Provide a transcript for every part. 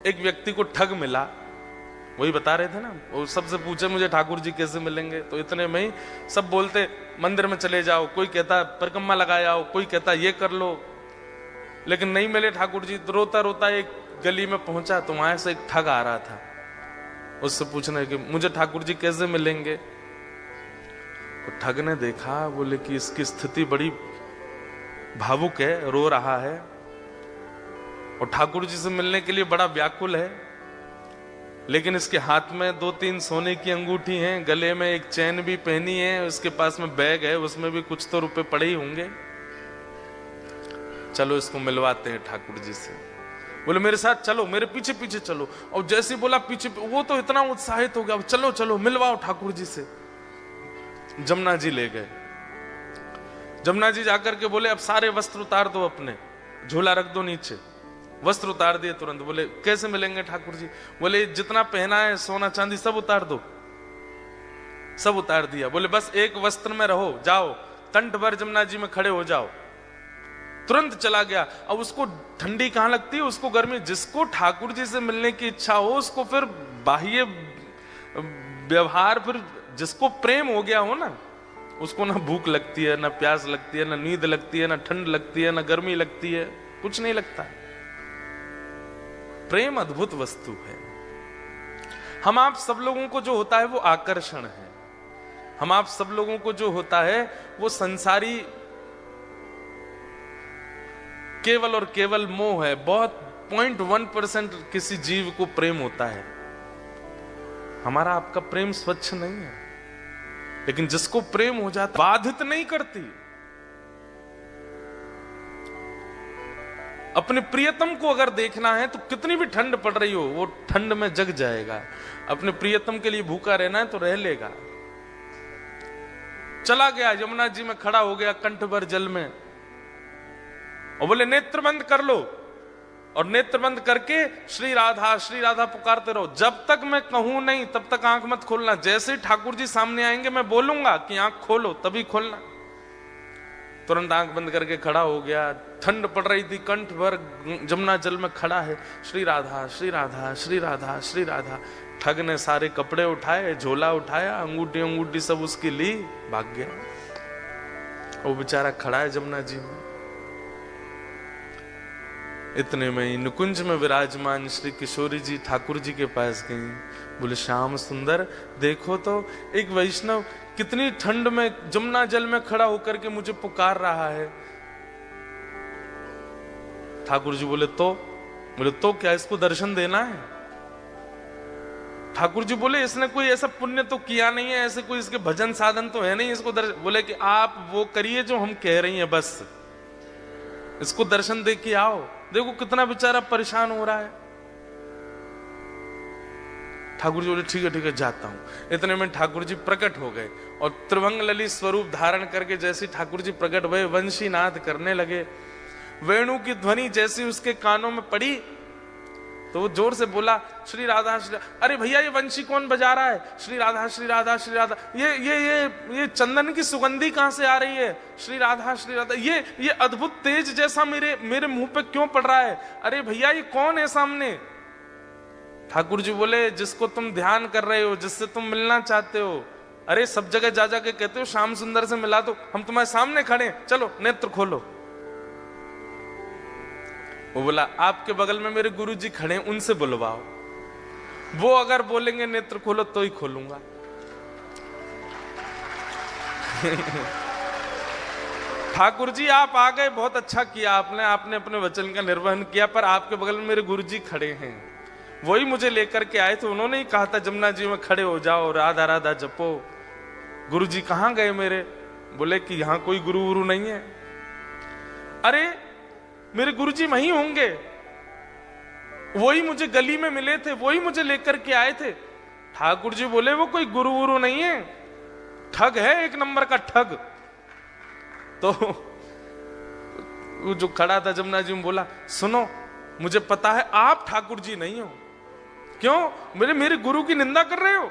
एक व्यक्ति को ठग मिला, वही बता रहे थे ना, वो सबसे पूछे मुझे ठाकुर जी कैसे मिलेंगे, तो इतने में ही सब बोलते मंदिर में चले जाओ, कोई कहता परिक्रमा लगा आओ, कोई कहता ये कर लो, लेकिन नहीं मिले ठाकुर जी। तो रोता रोता एक गली में पहुंचा, तो वहां से एक ठग आ रहा था, उससे पूछने कि मुझे ठाकुर जी कैसे मिलेंगे। तो ठग ने देखा, बोले कि इसकी स्थिति बड़ी भावुक है, रो रहा है और ठाकुर जी से मिलने के लिए बड़ा व्याकुल है, लेकिन इसके हाथ में 2-3 सोने की अंगूठी हैं, गले में एक चैन भी पहनी है, उसके पास में बैग है, उसमें भी कुछ तो रुपए पड़े ही होंगे, चलो इसको मिलवाते हैं ठाकुर जी से। बोले मेरे साथ चलो, मेरे पीछे पीछे चलो। और जैसे ही बोला पीछे, वो तो इतना उत्साहित हो गया, चलो चलो मिलवाओ ठाकुर जी से। जमुना जी ले गए। जमुना जी जाकर के बोले अब सारे वस्त्र उतार दो, अपने झोला रख दो नीचे। वस्त्र उतार दिए तुरंत। बोले कैसे मिलेंगे ठाकुर जी? बोले जितना पहना है सोना चांदी सब उतार दो। सब उतार दिया। बोले बस एक वस्त्र में रहो, जाओ कंठ भर जमुना जी में खड़े हो जाओ। तुरंत चला गया। अब उसको ठंडी कहां लगती है, उसको गर्मी। जिसको ठाकुर जी से मिलने की इच्छा हो, उसको फिर बाह्य व्यवहार, फिर जिसको प्रेम हो गया हो ना, उसको ना भूख लगती है, ना प्यास लगती है, ना नींद लगती है, ना ठंड लगती है, ना गर्मी लगती है, कुछ नहीं लगता। प्रेम अद्भुत वस्तु है। हम आप सब लोगों को जो होता है वो आकर्षण है। हम आप सब लोगों को जो होता है वो संसारी केवल और केवल मोह है। बहुत 0.1% किसी जीव को प्रेम होता है। हमारा आपका प्रेम स्वच्छ नहीं है, लेकिन जिसको प्रेम हो जाता बाधित नहीं करती। अपने प्रियतम को अगर देखना है तो कितनी भी ठंड पड़ रही हो, वो ठंड में जग जाएगा। अपने प्रियतम के लिए भूखा रहना है तो रह लेगा। चला गया, यमुना जी में खड़ा हो गया कंठ भर जल में, और बोले नेत्र बंद कर लो। और नेत्र बंद करके श्री राधा पुकारते रहो। जब तक मैं कहूं नहीं तब तक आंख मत खोलना। जैसे ही ठाकुर जी सामने आएंगे मैं बोलूंगा कि आंख खोलो, तभी खोलना। तुरंत आंख बंद करके खड़ा हो गया। ठंड पड़ रही थी, कंठ भर जमुना जल में खड़ा है। श्री राधा श्री राधा श्री राधा श्री राधा। ठग ने सारे कपड़े उठाए, झोला उठाया, अंगूठी सब उसकी ली, भाग गया। वो बेचारा खड़ा है जमुना जी में। इतने में ही नुकुंज में विराजमान श्री किशोरी जी ठाकुर जी के पास गई। बोले श्याम सुंदर, देखो तो एक वैष्णव कितनी ठंड में जमुना जल में खड़ा होकर के मुझे पुकार रहा है। ठाकुर जी बोले तो क्या इसको दर्शन देना है? ठाकुर जी बोले इसने कोई ऐसा पुण्य तो किया नहीं है, ऐसे कोई इसके भजन साधन तो है नहीं इसको दर्शन। बोले कि आप वो करिए जो हम कह रही हैं, बस इसको दर्शन दे के आओ। देखो कितना बेचारा परेशान हो रहा है। ठाकुर जी बोले ठीक है जाता हूं। इतने में ठाकुर जी प्रकट हो गए और त्रिभंग ललित स्वरूप धारण करके जैसे ठाकुर जी प्रकट हुए, वंशी नाद करने लगे। वेणु की ध्वनि जैसी उसके कानों में पड़ी तो वो जोर से बोला श्री राधा श्री। अरे भैया ये वंशी कौन बजा रहा है? श्री राधा श्री राधा श्री राधा। ये चंदन की सुगंधी कहां से आ रही है? श्री राधा श्री राधा। ये अद्भुत तेज जैसा मेरे मुंह पे क्यों पड़ रहा है? अरे भैया ये कौन है सामने? ठाकुर जी बोले जिसको तुम ध्यान कर रहे हो, जिससे तुम मिलना चाहते हो। अरे सब जगह जा के कहते हो श्याम सुंदर से मिला दो, हम तुम्हारे सामने खड़े, चलो नेत्र खोलो। वो बोला आपके बगल में मेरे गुरु जी खड़े, उनसे बुलवाओ, वो अगर बोलेंगे नेत्र खोलो तो ही खोलूंगा। ठाकुर जी आप आ गए, बहुत अच्छा किया आपने अपने वचन का निर्वहन किया, पर आपके बगल में मेरे गुरु जी खड़े हैं, वही मुझे लेकर के आए थे। उन्होंने ही कहा था जमुना जी में खड़े हो जाओ, राधा राधा जपो। गुरु जी कहां गए मेरे? बोले कि यहां कोई गुरु गुरु नहीं है। अरे मेरे गुरुजी वहीं होंगे, वही मुझे गली में मिले थे, वही मुझे लेकर के आए थे। ठाकुर जी बोले वो कोई गुरु गुरु नहीं है, ठग है, एक नंबर का ठग। तो वो जो खड़ा था जमुना जी में बोला सुनो, मुझे पता है आप ठाकुर जी नहीं हो। क्यों? मेरे गुरु की निंदा कर रहे हो?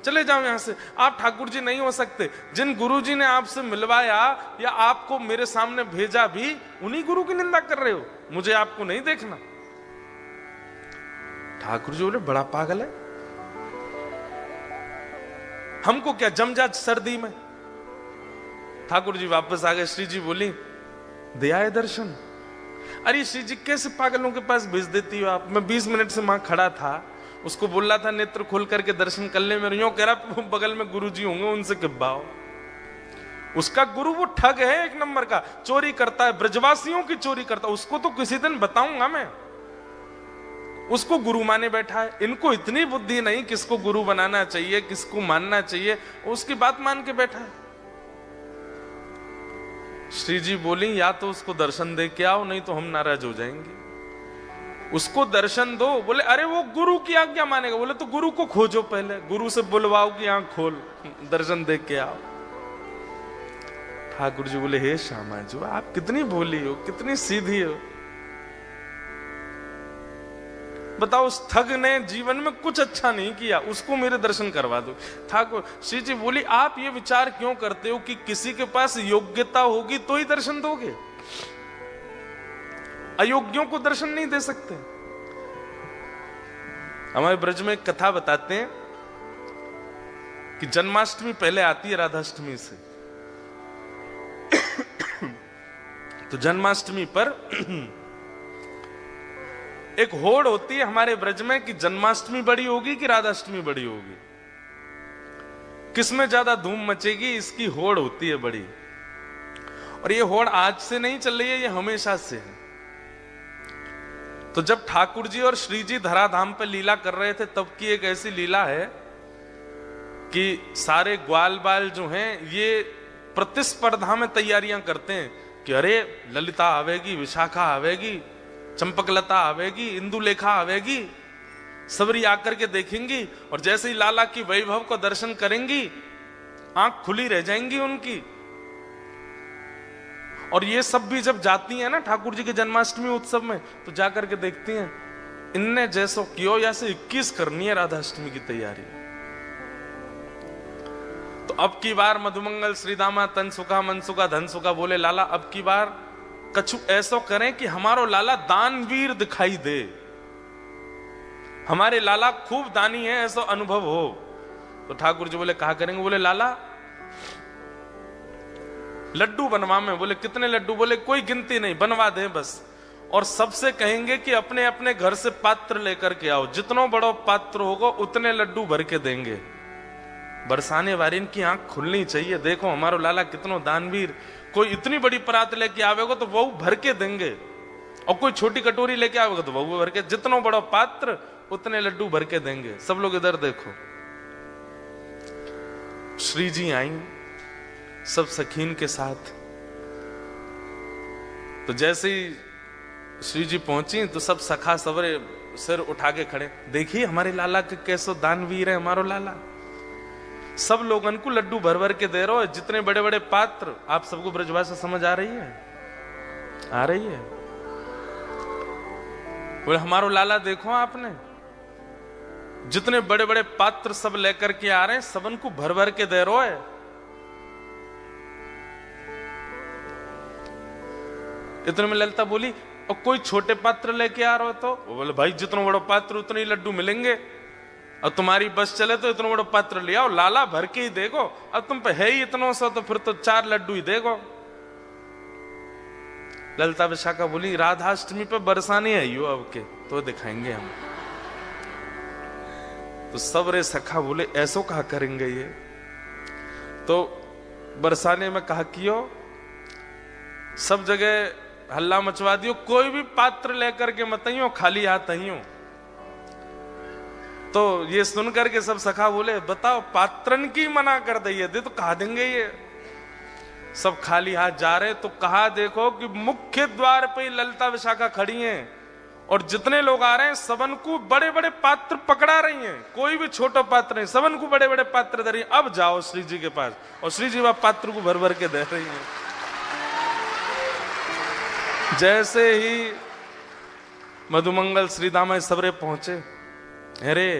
चले जाओ यहां से, आप ठाकुर जी नहीं हो सकते। जिन गुरु जी ने आपसे मिलवाया या आपको मेरे सामने भेजा भी, उन्हीं गुरु की निंदा कर रहे हो, मुझे आपको नहीं देखना। ठाकुर जी बोले बड़ा पागल है, हमको क्या जम जा सर्दी में। ठाकुर जी वापस आ गए। श्री जी बोली दे आए दर्शन। अरे श्री जी कैसे पागलों के पास भेज देती हो आप, मैं 20 मिनट से वहां खड़ा था, उसको बोल रहा था नेत्र खोल करके दर्शन कर ले, मेरे यूं कह रहा बगल में गुरु जी होंगे उनसे किब्बाओ। उसका गुरु वो ठग है, एक नंबर का चोरी करता है, ब्रजवासियों की चोरी करता है। उसको तो किसी दिन बताऊंगा मैं, उसको गुरु माने बैठा है। इनको इतनी बुद्धि नहीं किसको गुरु बनाना चाहिए, किसको मानना चाहिए, उसकी बात मान के बैठा है। श्री जी बोली या तो उसको दर्शन दे के आओ, नहीं तो हम नाराज हो जाएंगे। उसको दर्शन दो। बोले अरे वो गुरु की आज्ञा मानेगा। बोले तो गुरु को खोजो, पहले गुरु से बुलवाओ कि आंख खोल, दर्शन दे के आओ। ठाकुर जी बोले हे श्यामा जी आप कितनी भोली हो, कितनी सीधी हो, बताओ उस ठग ने जीवन में कुछ अच्छा नहीं किया, उसको मेरे दर्शन करवा दो। ठाकुर श्री जी बोली आप ये विचार क्यों करते हो कि किसी के पास योग्यता होगी तो ही दर्शन दोगे, अयोग्यों को दर्शन नहीं दे सकते। हमारे ब्रज में एक कथा बताते हैं कि जन्माष्टमी पहले आती है राधाष्टमी से। तो जन्माष्टमी पर एक होड़ होती है हमारे ब्रज में कि जन्माष्टमी बड़ी होगी कि राधाष्टमी बड़ी होगी, किसमें ज्यादा धूम मचेगी, इसकी होड़ होती है बड़ी। और ये होड़ आज से नहीं चल रही है, ये हमेशा से है। तो जब ठाकुर जी और श्री जी धराधाम पे लीला कर रहे थे तब की एक ऐसी लीला है कि सारे ग्वाल बाल जो हैं ये प्रतिस्पर्धा में तैयारियां करते हैं कि अरे ललिता आवेगी, विशाखा आवेगी, चंपकलता आवेगी, इंदुलेखा आवेगी, सबरी आकर के देखेंगी और जैसे ही लाला की वैभव को दर्शन करेंगी आंख खुली रह जाएंगी उनकी। और ये सब भी जब जाती हैं ना ठाकुर जी के जन्माष्टमी उत्सव में तो जाकर के देखती हैं इनने जैसो क्यों या से 21 करनी है राधाष्टमी की तैयारी। तो अब की बार मधुमंगल श्रीदामा तन सुखा मन सुखा धन सुखा बोले लाला अब की बार कछु ऐसो करें कि हमारो लाला दानवीर दिखाई दे, हमारे लाला खूब दानी है ऐसा अनुभव हो। तो ठाकुर जी बोले कहा करेंगे। बोले लाला लड्डू बनवा में। बोले कितने लड्डू? बोले कोई गिनती नहीं, बनवा दें बस। और सबसे कहेंगे कि अपने अपने घर से पात्र लेकर के आओ, जितना बड़ा पात्र होगा उतने लड्डू भर के देंगे। बरसाने वाली की आंख खुलनी चाहिए, देखो हमारो लाला कितनो दानवीर, कोई इतनी बड़ी परात लेके आवेगा तो वो भर के देंगे, और कोई छोटी कटोरी लेके आवेगा तो वो भर के, जितना बड़ा पात्र उतने लड्डू भर के देंगे। सब लोग इधर देखो। श्री जी आई सब सखीन के साथ। तो जैसे ही श्री जी पहुंची तो सब सखा सवरे सिर उठा के खड़े, देखिए हमारे लाला के कैसो दानवीर है हमारो लाला। सब लोगन को लड्डू भर भर के दे रहे हो, जितने बड़े बड़े पात्र। आप सबको ब्रजभाषा समझ आ रही है? आ रही है? बोले हमारो लाला देखो आपने, जितने बड़े बड़े पात्र सब लेकर के आ रहे हैं, सबन को भर भर के दे रहे है। इतने में ललिता बोली और कोई छोटे पात्र लेके आ रहे हो तो? वो बोले भाई जितना बड़ा पात्र उतने ही लड्डू मिलेंगे, और तुम्हारी बस चले तो इतना बड़ा पात्र ले आओ, लाला भर के ही देखो। अब तुम पे है ही इतना सा तो फिर तो 4 लड्डू ही देखो। ललिता विशाखा बोली राधाष्टमी पे बरसाने आई हो अब के तो दिखाएंगे हम। तो सब रे सखा बोले ऐसो कहा करेंगे ये? तो बरसाने में कहा कियो, सब जगह हल्ला मचवा दियो, कोई भी पात्र लेकर के मत आइयो, खाली हाथ आइयो। तो ये सुनकर के सब सखा बोले बताओ पात्रन की मना कर दे तो कहा देंगे ये? सब खाली हाथ जा रहे। तो कहा देखो कि मुख्य द्वार पे ललिता विशाखा खड़ी हैं और जितने लोग आ रहे हैं सबन को बड़े बड़े पात्र पकड़ा रही हैं, कोई भी छोटा पात्र नहीं, सबन को बड़े बड़े पात्र दे रही हैं। अब जाओ श्री जी के पास, और श्री जी वह पात्र को भर भर के दे रही हैं। जैसे ही मधुमंगल श्रीदामा सबरे पहुंचे, अरे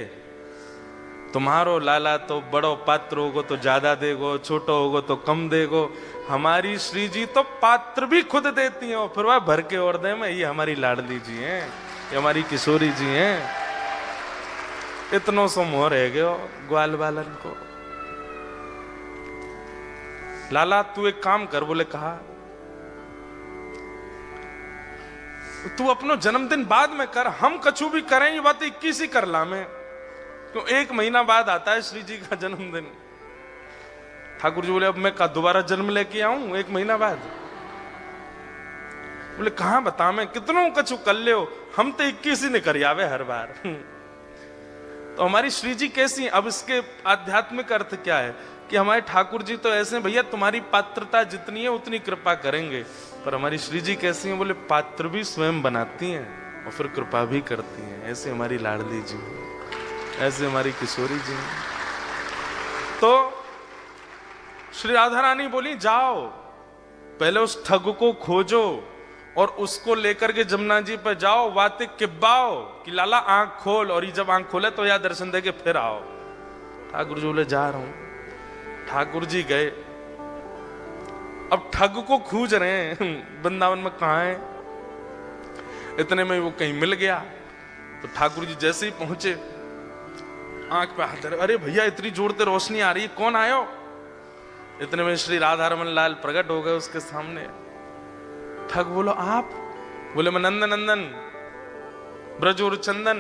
तुम्हारो लाला तो बड़ो पात्र होगो तो ज्यादा देगो, छोटो होगो तो कम देगो, हमारी श्री जी तो पात्र भी खुद देती हैं और फिर वह भर के और दे में। ये हमारी लाडली जी हैं, ये हमारी किशोरी जी हैं। इतनो सो मोह रह गयो ग्वाल बालन को। लाला तू एक काम कर, बोले कहा, तू अपनो जन्मदिन बाद में कर, हम कछु भी करें, ये बात 21 ही कर ला में, क्यों 1 महीना बाद आता है श्री जी का जन्मदिन। ठाकुर जी बोले अब मैं का दोबारा जन्म लेके आऊं 1 महीना बाद? बोले कहां बता मैं कितनों कछु कर ले हो, हम तो 21 ही नहीं कर आवे हर बार। तो हमारी श्री जी कैसी? अब इसके आध्यात्मिक अर्थ क्या है कि हमारे ठाकुर जी तो ऐसे भैया तुम्हारी पात्रता जितनी है उतनी कृपा करेंगे, पर हमारी श्री जी कैसी हैं? बोले पात्र भी स्वयं बनाती हैं और फिर कृपा भी करती हैं। ऐसे हमारी लाडली जी, ऐसे हमारी किशोरी जी। तो श्री राधा रानी बोली जाओ पहले उस ठग को खोजो और उसको लेकर के जमुना जी पर जाओ, बातें किब्बाओ कि लाला आंख खोल, और ये जब आंख खोले तो या दर्शन दे के फिर आओ। ठाकुर जी बोले जा रहा हूं। ठाकुर जी गए, अब ठग को खोज रहे हैं वृंदावन में कहां है। इतने में वो कहीं मिल गया, तो ठाकुर जी जैसे ही पहुंचे आंख पे हाथ धरे, अरे भैया इतनी जोर से रोशनी आ रही है, कौन आयो? इतने में श्री राधा रमन लाल प्रकट हो गए उसके सामने। ठग बोलो आप? बोले मैं नंदन नंदन ब्रजोर चंदन।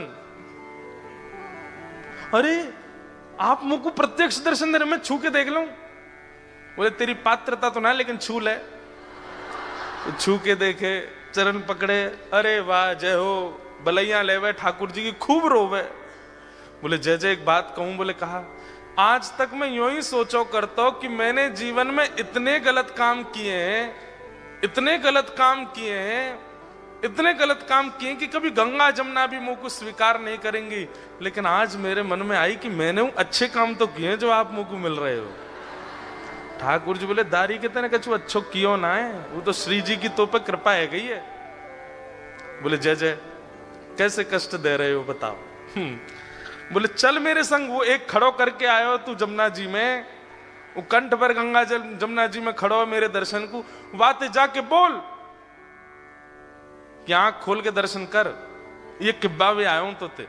अरे आप मुझको प्रत्यक्ष दर्शन दे रहे, मैं छू के देख लूं? बोले तेरी पात्रता तो ना, लेकिन छू ले। तो छू के देखे, चरण पकड़े, अरे वाह जय हो, बलैया लेवे, ठाकुर जी की खूब रोवे। बोले जय जय एक बात कहूं? बोले कहा, आज तक मैं यूं ही सोचो करता हूं कि मैंने जीवन में इतने गलत काम किए हैं, इतने गलत काम किए हैं, इतने गलत काम किए कि कभी गंगा जमुना भी मुंह को स्वीकार नहीं करेंगी, लेकिन आज मेरे मन में आई कि मैंने अच्छे काम तो किए जो आप मुंह को मिल रहे हो। ठाकुर जी बोले दारी के तेने कछु अच्छो कियो ना है, वो तो श्री जी की तो पे कृपा है गई है। बोले जय जय कैसे कष्ट दे रहे हो बताओ? बोले चल मेरे संग, वो एक खड़ो करके आयो तू जमुना जी में, वो कंठ पर गंगा जल जमुना जी में खड़ो है मेरे दर्शन को, बातें जाके बोल कि आंख खोल के दर्शन कर, ये किब्बा भी आया हूं तो ते।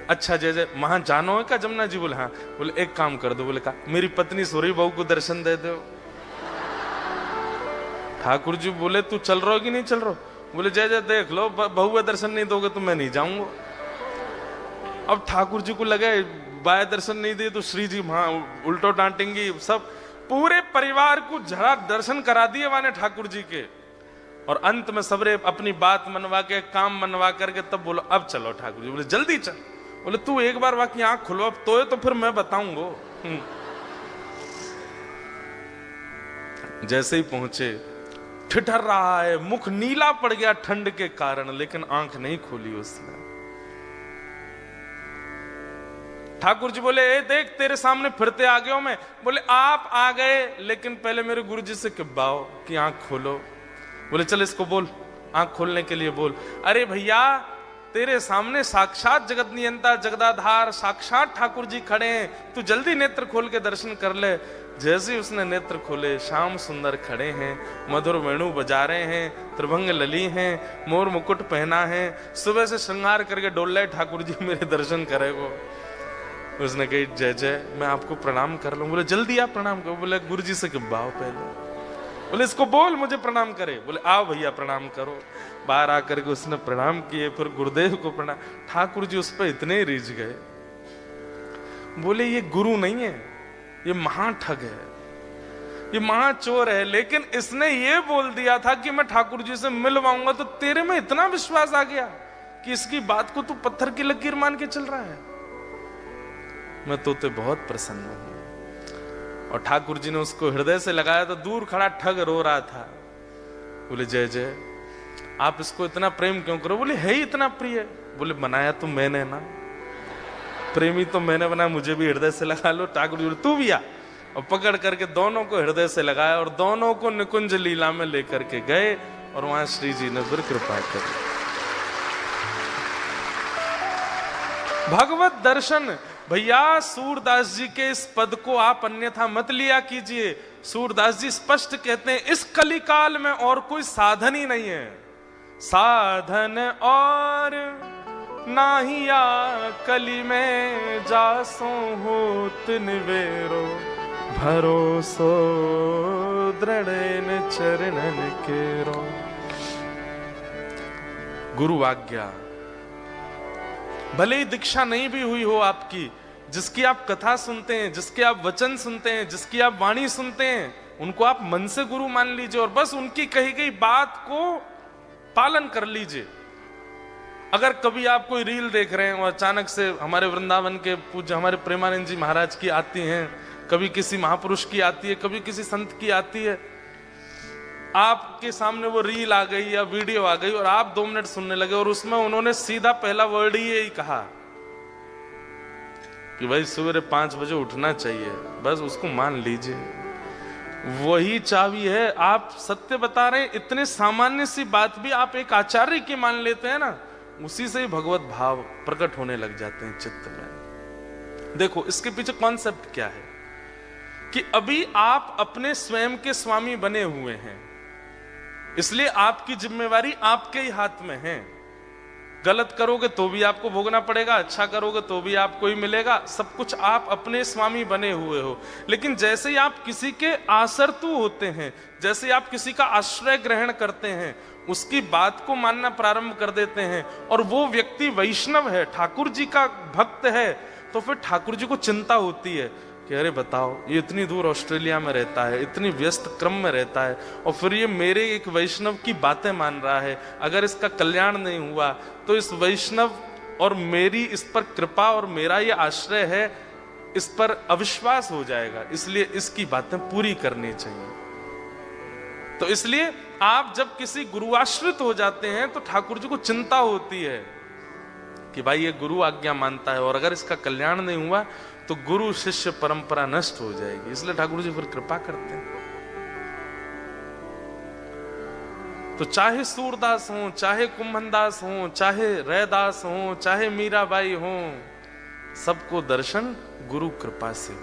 अच्छा जय जय वहां जानो है क्या जमुना जी? बोले हाँ। बोले एक काम कर दो। बोले कहा, मेरी पत्नी सोरी बहू को दर्शन दे दो। ठाकुर जी बोले तू चल रहा हो कि नहीं चल रहा? बोले जय जय देख लो, बहू दर्शन नहीं दोगे तो मैं नहीं जाऊंगा। अब ठाकुर जी को लगे बाय दर्शन नहीं दिए तो श्री जी वहां उल्टो डांटेंगी, सब पूरे परिवार को झड़ा दर्शन करा दिए माने ठाकुर जी के, और अंत में सबरे अपनी बात मनवा के काम मनवा करके तब बोलो अब चलो। ठाकुर जी बोले जल्दी चल। बोले तू एक बार बाकी आंख खुलवा तो फिर मैं बताऊंगा। जैसे ही पहुंचे, ठिठर रहा है, मुख नीला पड़ गया ठंड के कारण, लेकिन आंख नहीं खोली उसने। ठाकुर जी बोले ए देख तेरे सामने फिरते आ गया मैं। बोले आप आ गए, लेकिन पहले मेरे गुरु जी से किब्बाओ कि आंख खोलो। बोले चल इसको बोल, आंख खोलने के लिए बोल। अरे भैया तेरे सामने साक्षात जगत नियंता जगदाधार साक्षात ठाकुर जी खड़े हैं, तू जल्दी नेत्र खोल के दर्शन कर ले। जैसे ही उसने नेत्र खोले, श्याम सुंदर खड़े हैं, मधुर वेणु बजा रहे हैं, त्रिभंग लली हैं, मोर मुकुट पहना है, सुबह से श्रृंगार करके डोल रहे ठाकुर जी मेरे दर्शन करे वो। उसने कही जय जय मैं आपको प्रणाम कर लूं। बोले जल्दी आप प्रणाम करो। बोले गुरु जी से किब्बाओ पहले। बोले इसको बोल मुझे प्रणाम करे। बोले आओ भैया प्रणाम करो। बाहर आकर के उसने प्रणाम किए, फिर गुरुदेव को प्रणाम। ठाकुर जी उस पर इतने रिझ गए, बोले ये गुरु नहीं है, ये महाठग है, ये महाचोर है, लेकिन इसने ये बोल दिया था कि मैं ठाकुर जी से मिलवाऊंगा, तो तेरे में इतना विश्वास आ गया कि इसकी बात को तू पत्थर की लकीर मान के चल रहा है। मैं तो ते बहुत प्रसन्न हूं। और ठाकुर जी ने उसको हृदय से लगाया तो दूर खड़ा ठग रो रहा था। बोले जय जय आप इसको इतना प्रेम क्यों करो? बोले है ही इतना प्रिय। बोले बनाया तो मैंने ना, प्रेमी तो मैंने बनाया, मुझे भी हृदय से लगा लो। ठाकुर जी बोले तू भी आ, और पकड़ करके दोनों को हृदय से लगाया और दोनों को निकुंज लीला में लेकर के गए, और वहां श्री जी ने फिर कृपा करी। भगवत दर्शन भैया, सूरदास जी के इस पद को आप अन्यथा मत लिया कीजिए। सूरदास जी स्पष्ट कहते हैं इस कलिकाल में और कोई साधन ही नहीं है, साधन और नाहिया कली में जासो होत निवेरो भरोसो दृढ़ चरणन केरो। गुरु आज्ञा, भले ही दीक्षा नहीं भी हुई हो आपकी, जिसकी आप कथा सुनते हैं, जिसके आप वचन सुनते हैं, जिसकी आप वाणी सुनते हैं, उनको आप मन से गुरु मान लीजिए और बस उनकी कही गई बात को पालन कर लीजिए। अगर कभी आप कोई रील देख रहे हैं और अचानक से हमारे वृंदावन के पूज्य हमारे प्रेमानंद जी महाराज की आती हैं, कभी किसी महापुरुष की आती है, कभी किसी संत की आती है, आपके सामने वो रील आ गई या वीडियो आ गई और आप 2 मिनट सुनने लगे और उसमें उन्होंने सीधा पहला वर्ड ही यही कहा कि भाई सवेरे 5 बजे उठना चाहिए, बस उसको मान लीजिए। वही चाबी है। आप सत्य बता रहे हैं, इतने सामान्य सी बात भी आप एक आचार्य की मान लेते हैं ना, उसी से ही भगवत भाव प्रकट होने लग जाते हैं चित्त में। देखो इसके पीछे कॉन्सेप्ट क्या है कि अभी आप अपने स्वयं के स्वामी बने हुए हैं, इसलिए आपकी जिम्मेवारी आपके ही हाथ में है। गलत करोगे तो भी आपको भोगना पड़ेगा, अच्छा करोगे तो भी आपको ही मिलेगा, सब कुछ आप अपने स्वामी बने हुए हो। लेकिन जैसे ही आप किसी के आसरतु होते हैं, जैसे आप किसी का आश्रय ग्रहण करते हैं, उसकी बात को मानना प्रारंभ कर देते हैं और वो व्यक्ति वैष्णव है, ठाकुर जी का भक्त है, तो फिर ठाकुर जी को चिंता होती है कि अरे बताओ, ये इतनी दूर ऑस्ट्रेलिया में रहता है, इतनी व्यस्त क्रम में रहता है और फिर ये मेरे एक वैष्णव की बातें मान रहा है, अगर इसका कल्याण नहीं हुआ तो इस वैष्णव और मेरी इस पर कृपा और मेरा ये आश्रय है, इस पर अविश्वास हो जाएगा, इसलिए इसकी बातें पूरी करनी चाहिए। तो इसलिए आप जब किसी गुरुआश्रित हो जाते हैं तो ठाकुर जी को चिंता होती है कि भाई ये गुरु आज्ञा मानता है और अगर इसका कल्याण नहीं हुआ तो गुरु शिष्य परंपरा नष्ट हो जाएगी, इसलिए ठाकुर जी फिर कृपा करते हैं। तो चाहे सूरदास हो, चाहे कुंभनदास हो, चाहे रैदास हो, चाहे मीराबाई हो, सबको दर्शन गुरु कृपा से।